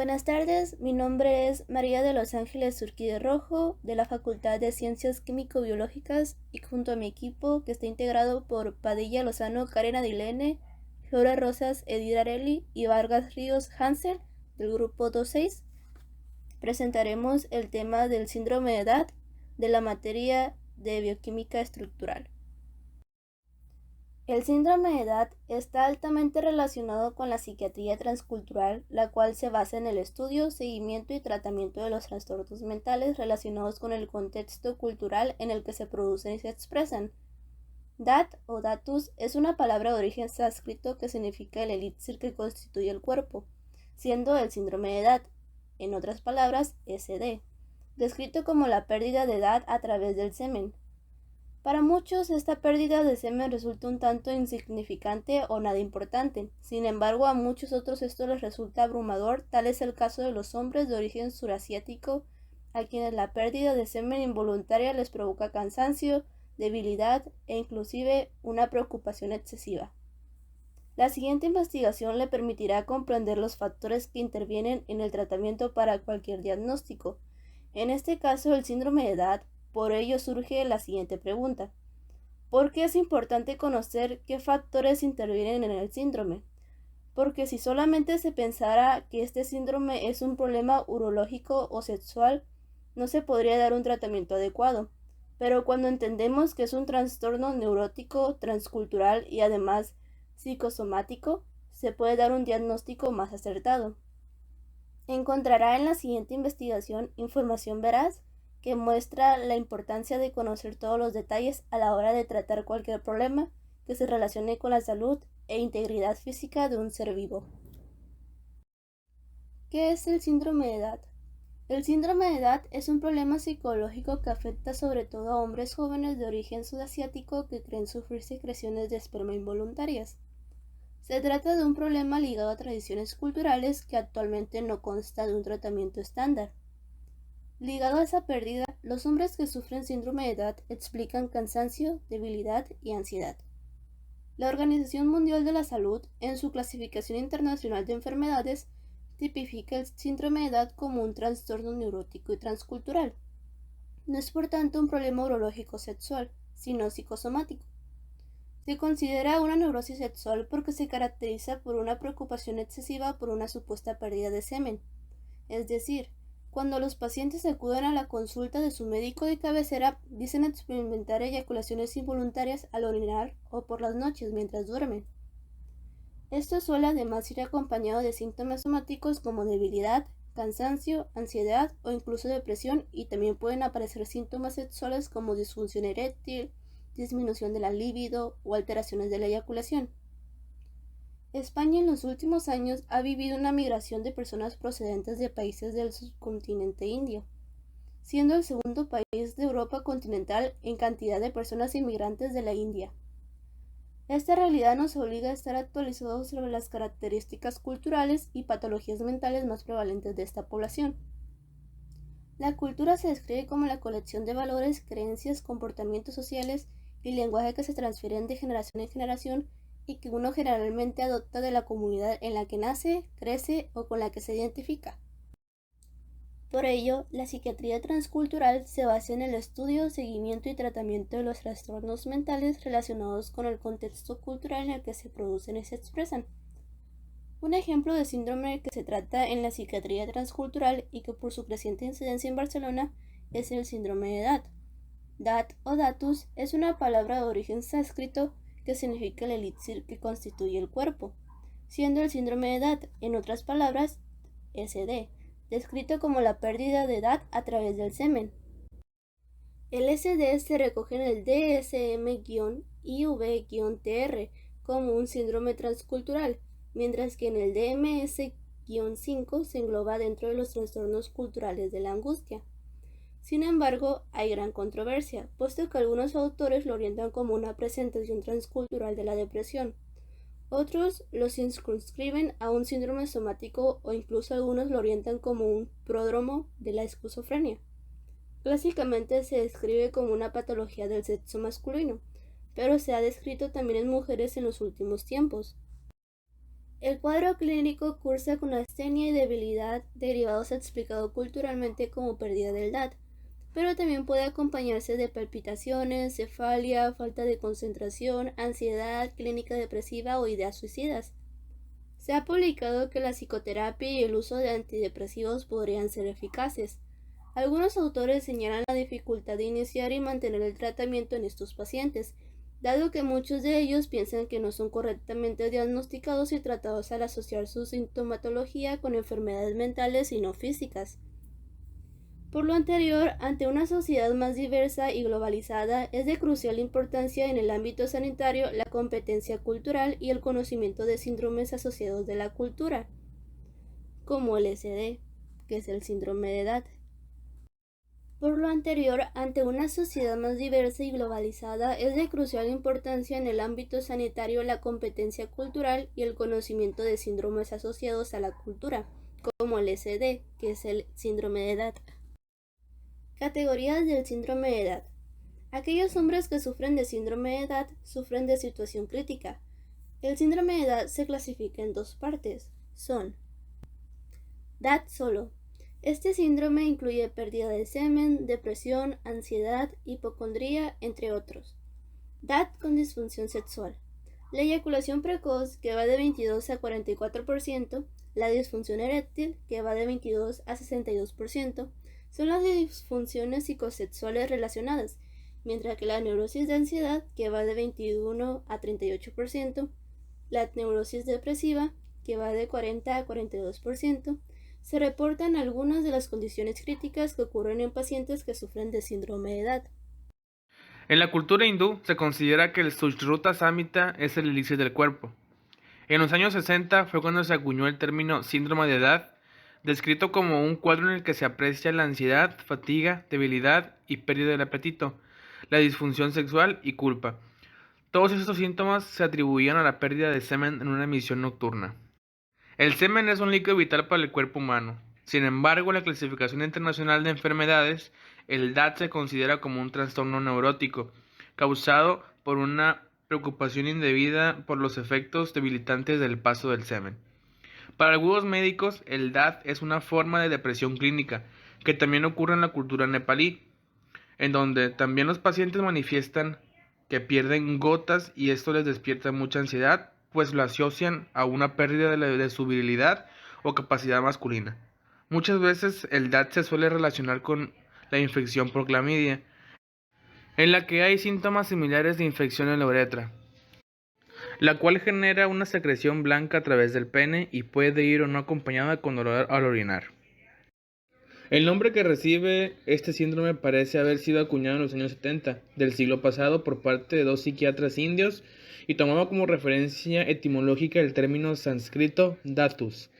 Buenas tardes, mi nombre es María de los Ángeles Urquide Rojo, de la Facultad de Ciencias Químico-Biológicas, y junto a mi equipo, que está integrado por Padilla Lozano, Karen Adilene, Flora Rosas, Edith Areli y Vargas Ríos Hansel, del grupo 26, presentaremos el tema del síndrome de edad de la materia de bioquímica estructural. El síndrome de edad está altamente relacionado con la psiquiatría transcultural, la cual se basa en el estudio, seguimiento y tratamiento de los trastornos mentales relacionados con el contexto cultural en el que se producen y se expresan. Dat o datus es una palabra de origen sánscrito que significa el elixir que constituye el cuerpo, siendo el síndrome de edad, en otras palabras, SD, descrito como la pérdida de edad a través del semen. Para muchos, esta pérdida de semen resulta un tanto insignificante o nada importante. Sin embargo, a muchos otros esto les resulta abrumador. Tal es el caso de los hombres de origen surasiático, a quienes la pérdida de semen involuntaria les provoca cansancio, debilidad e inclusive una preocupación excesiva. La siguiente investigación le permitirá comprender los factores que intervienen en el tratamiento para cualquier diagnóstico. En este caso, el síndrome de edad. Por ello surge la siguiente pregunta: ¿por qué es importante conocer qué factores intervienen en el síndrome? Porque si solamente se pensara que este síndrome es un problema urológico o sexual, no se podría dar un tratamiento adecuado. Pero cuando entendemos que es un trastorno neurótico, transcultural y además psicosomático, se puede dar un diagnóstico más acertado. Encontrará en la siguiente investigación información veraz que muestra la importancia de conocer todos los detalles a la hora de tratar cualquier problema que se relacione con la salud e integridad física de un ser vivo. ¿Qué es el síndrome de edad? El síndrome de edad es un problema psicológico que afecta sobre todo a hombres jóvenes de origen sudasiático que creen sufrir secreciones de esperma involuntarias. Se trata de un problema ligado a tradiciones culturales que actualmente no consta de un tratamiento estándar. Ligado a esa pérdida, los hombres que sufren síndrome de edad explican cansancio, debilidad y ansiedad. La Organización Mundial de la Salud, en su clasificación internacional de enfermedades, tipifica el síndrome de edad como un trastorno neurótico y transcultural. No es por tanto un problema urológico sexual, sino psicosomático. Se considera una neurosis sexual porque se caracteriza por una preocupación excesiva por una supuesta pérdida de semen, es decir, cuando los pacientes acuden a la consulta de su médico de cabecera, dicen experimentar eyaculaciones involuntarias al orinar o por las noches mientras duermen. Esto suele además ir acompañado de síntomas somáticos como debilidad, cansancio, ansiedad o incluso depresión, y también pueden aparecer síntomas sexuales como disfunción eréctil, disminución de la libido o alteraciones de la eyaculación. España en los últimos años ha vivido una migración de personas procedentes de países del subcontinente indio, siendo el segundo país de Europa continental en cantidad de personas inmigrantes de la India. Esta realidad nos obliga a estar actualizados sobre las características culturales y patologías mentales más prevalentes de esta población. La cultura se describe como la colección de valores, creencias, comportamientos sociales y lenguaje que se transfieren de generación en generación y que uno generalmente adopta de la comunidad en la que nace, crece o con la que se identifica. Por ello, la psiquiatría transcultural se basa en el estudio, seguimiento y tratamiento de los trastornos mentales relacionados con el contexto cultural en el que se producen y se expresan. Un ejemplo de síndrome que se trata en la psiquiatría transcultural y que por su creciente incidencia en Barcelona es el síndrome de edad. Dat o datus es una palabra de origen sánscrito que significa el elixir que constituye el cuerpo, siendo el síndrome de edad, en otras palabras, SD, descrito como la pérdida de edad a través del semen. El SD se recoge en el DSM-IV-TR como un síndrome transcultural, mientras que en el DMS-5 se engloba dentro de los trastornos culturales de la angustia. Sin embargo, hay gran controversia, puesto que algunos autores lo orientan como una presentación transcultural de la depresión. Otros lo circunscriben a un síndrome somático o incluso algunos lo orientan como un pródromo de la esquizofrenia. Clásicamente se describe como una patología del sexo masculino, pero se ha descrito también en mujeres en los últimos tiempos. El cuadro clínico cursa con astenia y debilidad derivados explicado culturalmente como pérdida del DAT, pero también puede acompañarse de palpitaciones, cefalia, falta de concentración, ansiedad, clínica depresiva o ideas suicidas. Se ha publicado que la psicoterapia y el uso de antidepresivos podrían ser eficaces. Algunos autores señalan la dificultad de iniciar y mantener el tratamiento en estos pacientes, dado que muchos de ellos piensan que no son correctamente diagnosticados y tratados al asociar su sintomatología con enfermedades mentales y no físicas. Por lo anterior, ante una sociedad más diversa y globalizada, es de crucial importancia en el ámbito sanitario la competencia cultural y el conocimiento de síndromes asociados de la cultura, como el SD, que es el síndrome de edad. Por lo anterior, ante una sociedad más diversa y globalizada, es de crucial importancia en el ámbito sanitario la competencia cultural y el conocimiento de síndromes asociados a la cultura, como el SD, que es el síndrome de edad. Categorías del síndrome de edad. Aquellos hombres que sufren de síndrome de edad sufren de situación crítica. El síndrome de edad se clasifica en dos partes. Son DAT solo. Este síndrome incluye pérdida de semen, depresión, ansiedad, hipocondría, entre otros. DAT con disfunción sexual. La eyaculación precoz, que va de 22 a 44%, la disfunción eréctil, que va de 22 a 62%, son las disfunciones psicosexuales relacionadas, mientras que la neurosis de ansiedad, que va de 21 a 38%, la neurosis depresiva, que va de 40 a 42%, se reportan algunas de las condiciones críticas que ocurren en pacientes que sufren de síndrome de edad. En la cultura hindú se considera que el Sushruta Samhita es el elixir del cuerpo. En los años 60 fue cuando se acuñó el término síndrome de edad, descrito como un cuadro en el que se aprecia la ansiedad, fatiga, debilidad y pérdida del apetito, la disfunción sexual y culpa. Todos estos síntomas se atribuían a la pérdida de semen en una emisión nocturna. El semen es un líquido vital para el cuerpo humano. Sin embargo, la clasificación internacional de enfermedades, el DAT se considera como un trastorno neurótico, causado por una preocupación indebida por los efectos debilitantes del paso del semen. Para algunos médicos, el DAT es una forma de depresión clínica, que también ocurre en la cultura nepalí, en donde también los pacientes manifiestan que pierden gotas y esto les despierta mucha ansiedad, pues lo asocian a una pérdida de su virilidad o capacidad masculina. Muchas veces el DAT se suele relacionar con la infección por clamidia, en la que hay síntomas similares de infección en la uretra, la cual genera una secreción blanca a través del pene y puede ir o no acompañada con dolor al orinar. El nombre que recibe este síndrome parece haber sido acuñado en los años 70 del siglo pasado por parte de dos psiquiatras indios y tomaba como referencia etimológica el término sánscrito datus,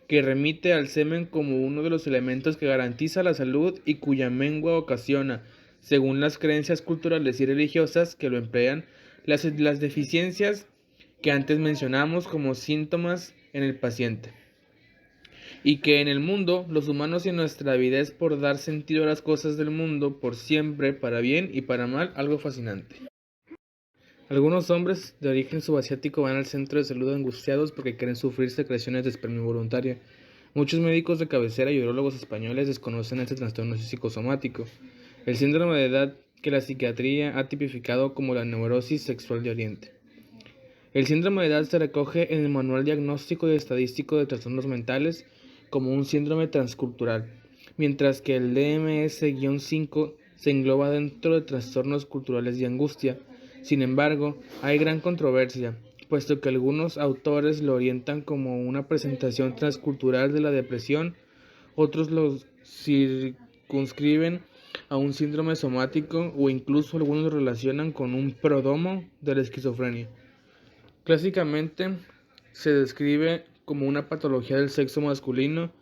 que remite al semen como uno de los elementos que garantiza la salud y cuya mengua ocasiona, según las creencias culturales y religiosas que lo emplean, las deficiencias que antes mencionamos como síntomas en el paciente. Y que en el mundo, los humanos y en nuestra vida es por dar sentido a las cosas del mundo, por siempre, para bien y para mal, algo fascinante. Algunos hombres de origen subasiático van al centro de salud angustiados porque quieren sufrir secreciones de esperma involuntaria. Muchos médicos de cabecera y urólogos españoles desconocen este trastorno psicosomático, el síndrome de edad que la psiquiatría ha tipificado como la neurosis sexual de Oriente. El síndrome de edad se recoge en el Manual Diagnóstico y Estadístico de Trastornos Mentales como un síndrome transcultural, mientras que el DMS-5 se engloba dentro de trastornos culturales de angustia. Sin embargo, hay gran controversia, puesto que algunos autores lo orientan como una presentación transcultural de la depresión, otros lo circunscriben a un síndrome somático o incluso algunos lo relacionan con un pródomo de la esquizofrenia. Clásicamente se describe como una patología del sexo masculino,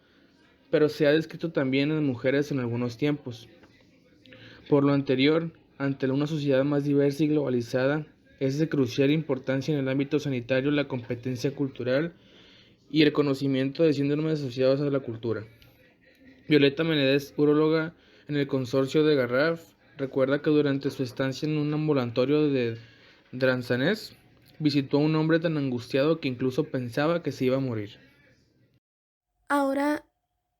pero se ha descrito también en mujeres en algunos tiempos. Por lo anterior, ante una sociedad más diversa y globalizada, es de crucial importancia en el ámbito sanitario la competencia cultural y el conocimiento de síndromes asociados a la cultura. Violeta Menéndez, uróloga en el consorcio de Garraf, recuerda que durante su estancia en un ambulatorio de Dranzanés, visitó a un hombre tan angustiado que incluso pensaba que se iba a morir. Ahora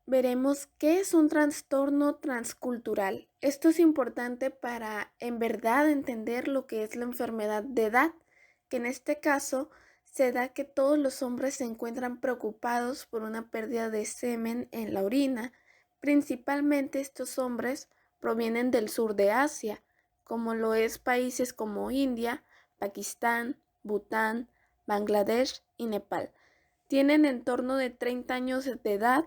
veremos qué es un trastorno transcultural. Esto es importante para en verdad entender lo que es la enfermedad de edad, que en este caso se da que todos los hombres se encuentran preocupados por una pérdida de semen en la orina. Principalmente estos hombres provienen del sur de Asia, como lo es países como India, Pakistán, Bután, Bangladesh y Nepal. Tienen en torno de 30 años de edad,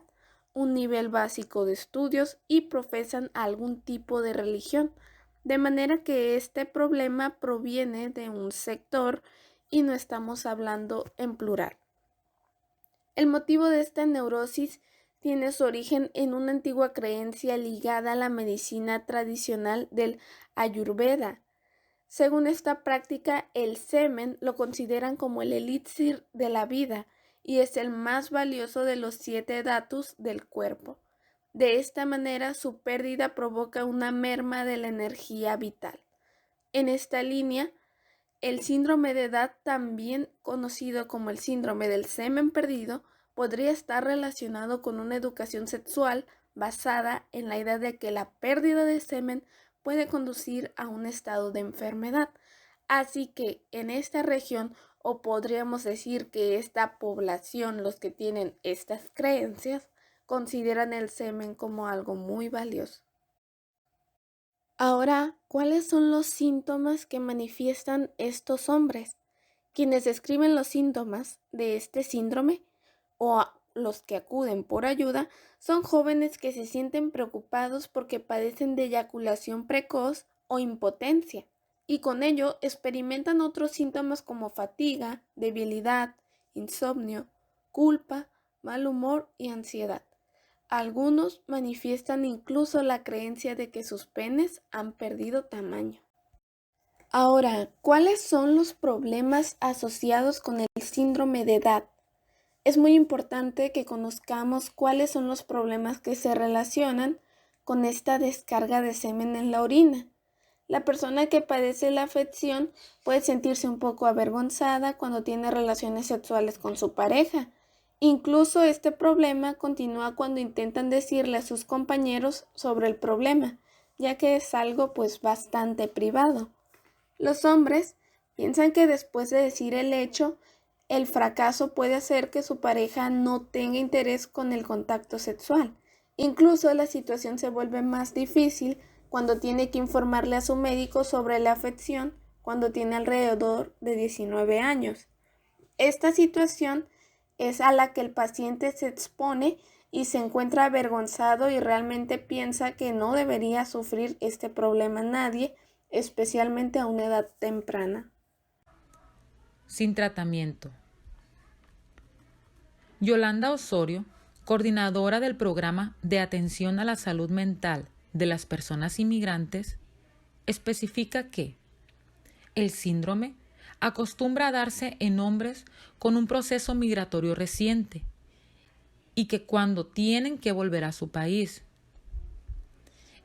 un nivel básico de estudios y profesan algún tipo de religión, de manera que este problema proviene de un sector y no estamos hablando en plural. El motivo de esta neurosis tiene su origen en una antigua creencia ligada a la medicina tradicional del Ayurveda. Según esta práctica, el semen lo consideran como el elixir de la vida y es el más valioso de los 7 datus del cuerpo. De esta manera, su pérdida provoca una merma de la energía vital. En esta línea, el síndrome de edad, también conocido como el síndrome del semen perdido, podría estar relacionado con una educación sexual basada en la idea de que la pérdida de semen puede conducir a un estado de enfermedad. Así que en esta región, o podríamos decir que esta población, los que tienen estas creencias, consideran el semen como algo muy valioso. Ahora, ¿cuáles son los síntomas que manifiestan estos hombres? Quienes describen los síntomas de este síndrome o los que acuden por ayuda son jóvenes que se sienten preocupados porque padecen de eyaculación precoz o impotencia y con ello experimentan otros síntomas como fatiga, debilidad, insomnio, culpa, mal humor y ansiedad. Algunos manifiestan incluso la creencia de que sus penes han perdido tamaño. Ahora, ¿cuáles son los problemas asociados con el síndrome de edad? Es muy importante que conozcamos cuáles son los problemas que se relacionan con esta descarga de semen en la orina. La persona que padece la afección puede sentirse un poco avergonzada cuando tiene relaciones sexuales con su pareja. Incluso este problema continúa cuando intentan decirle a sus compañeros sobre el problema, ya que es algo bastante privado. Los hombres piensan que después de decir el hecho, el fracaso puede hacer que su pareja no tenga interés con el contacto sexual. Incluso la situación se vuelve más difícil cuando tiene que informarle a su médico sobre la afección cuando tiene alrededor de 19 años. Esta situación es a la que el paciente se expone y se encuentra avergonzado y realmente piensa que no debería sufrir este problema nadie, especialmente a una edad temprana. Sin tratamiento. Yolanda Osorio, coordinadora del programa de atención a la salud mental de las personas inmigrantes, especifica que el síndrome acostumbra a darse en hombres con un proceso migratorio reciente y que cuando tienen que volver a su país.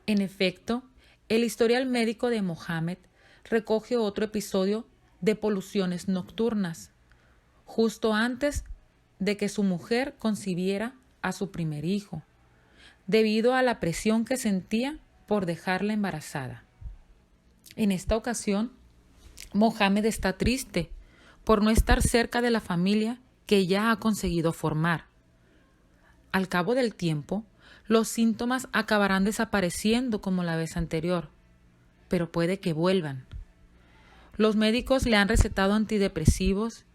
En efecto, el historial médico de Mohamed recoge otro episodio de poluciones nocturnas, justo antes de que su mujer concibiera a su primer hijo, debido a la presión que sentía por dejarla embarazada. En esta ocasión, Mohamed está triste por no estar cerca de la familia que ya ha conseguido formar. Al cabo del tiempo, los síntomas acabarán desapareciendo como la vez anterior, pero puede que vuelvan. Los médicos le han recetado antidepresivos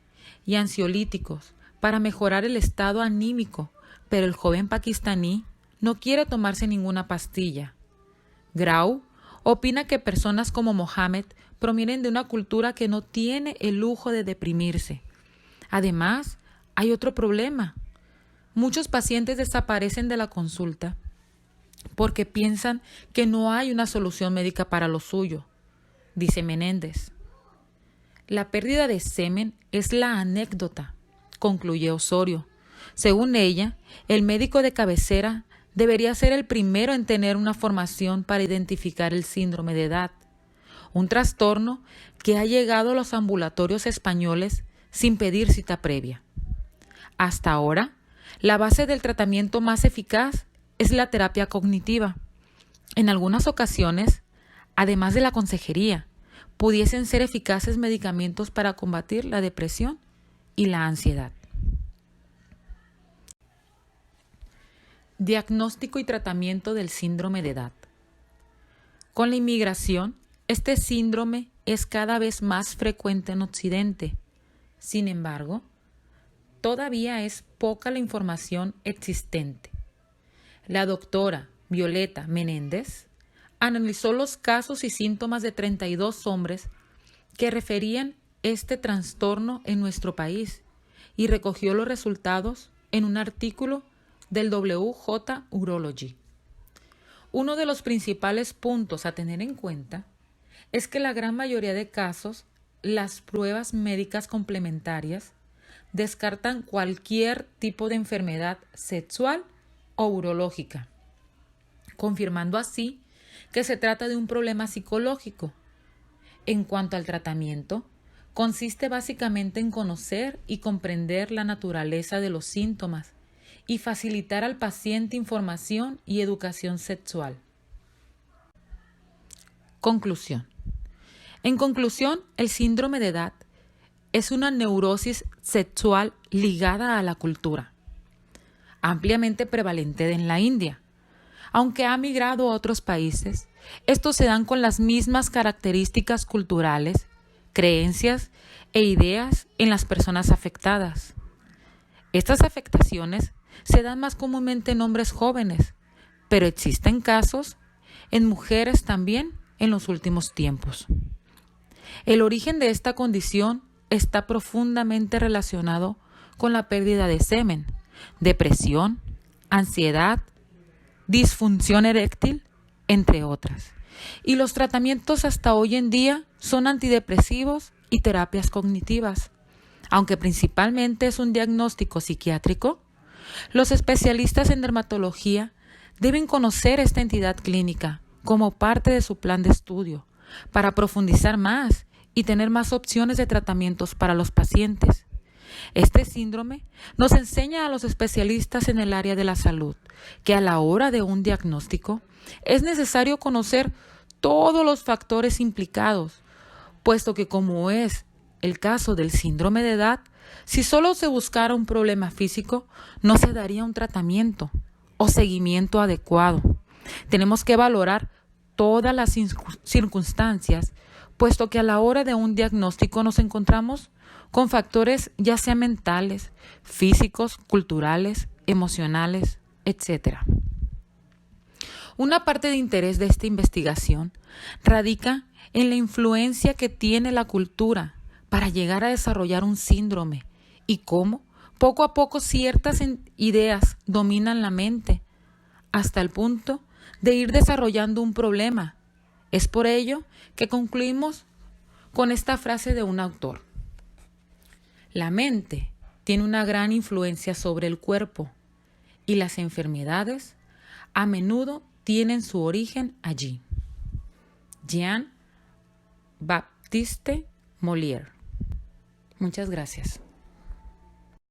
y ansiolíticos para mejorar el estado anímico, pero el joven pakistaní no quiere tomarse ninguna pastilla. Grau opina que personas como Mohamed provienen de una cultura que no tiene el lujo de deprimirse. Además, hay otro problema. Muchos pacientes desaparecen de la consulta porque piensan que no hay una solución médica para lo suyo, dice Menéndez. La pérdida de semen es la anécdota, concluye Osorio. Según ella, el médico de cabecera debería ser el primero en tener una formación para identificar el síndrome de edad. un trastorno que ha llegado a los ambulatorios españoles sin pedir cita previa. Hasta ahora, la base del tratamiento más eficaz es la terapia cognitiva. En algunas ocasiones, además de la consejería, pudiesen ser eficaces medicamentos para combatir la depresión y la ansiedad. Diagnóstico y tratamiento del síndrome de edad. Con la inmigración, este síndrome es cada vez más frecuente en Occidente. Sin embargo, todavía es poca la información existente. La doctora Violeta Menéndez analizó los casos y síntomas de 32 hombres que referían este trastorno en nuestro país y recogió los resultados en un artículo del WJ Urology. Uno de los principales puntos a tener en cuenta es que la gran mayoría de casos, las pruebas médicas complementarias descartan cualquier tipo de enfermedad sexual o urológica, confirmando así que se trata de un problema psicológico. En cuanto al tratamiento, consiste básicamente en conocer y comprender la naturaleza de los síntomas y facilitar al paciente información y educación sexual. Conclusión. En conclusión, el síndrome de edad es una neurosis sexual ligada a la cultura, ampliamente prevalente en la India. Aunque ha migrado a otros países, estos se dan con las mismas características culturales, creencias e ideas en las personas afectadas. Estas afectaciones se dan más comúnmente en hombres jóvenes, pero existen casos en mujeres también en los últimos tiempos. El origen de esta condición está profundamente relacionado con la pérdida de semen, depresión, ansiedad, disfunción eréctil, entre otras. Y los tratamientos hasta hoy en día son antidepresivos y terapias cognitivas. Aunque principalmente es un diagnóstico psiquiátrico, los especialistas en dermatología deben conocer esta entidad clínica como parte de su plan de estudio para profundizar más y tener más opciones de tratamientos para los pacientes. Este síndrome nos enseña a los especialistas en el área de la salud que a la hora de un diagnóstico es necesario conocer todos los factores implicados, puesto que como es el caso del síndrome de edad, si solo se buscara un problema físico, no se daría un tratamiento o seguimiento adecuado. Tenemos que valorar todas las circunstancias, puesto que a la hora de un diagnóstico nos encontramos con factores ya sean mentales, físicos, culturales, emocionales, etc. Una parte de interés de esta investigación radica en la influencia que tiene la cultura para llegar a desarrollar un síndrome y cómo poco a poco ciertas ideas dominan la mente hasta el punto de ir desarrollando un problema. Es por ello que concluimos con esta frase de un autor. La mente tiene una gran influencia sobre el cuerpo y las enfermedades a menudo tienen su origen allí. Jean-Baptiste Molière. Muchas gracias.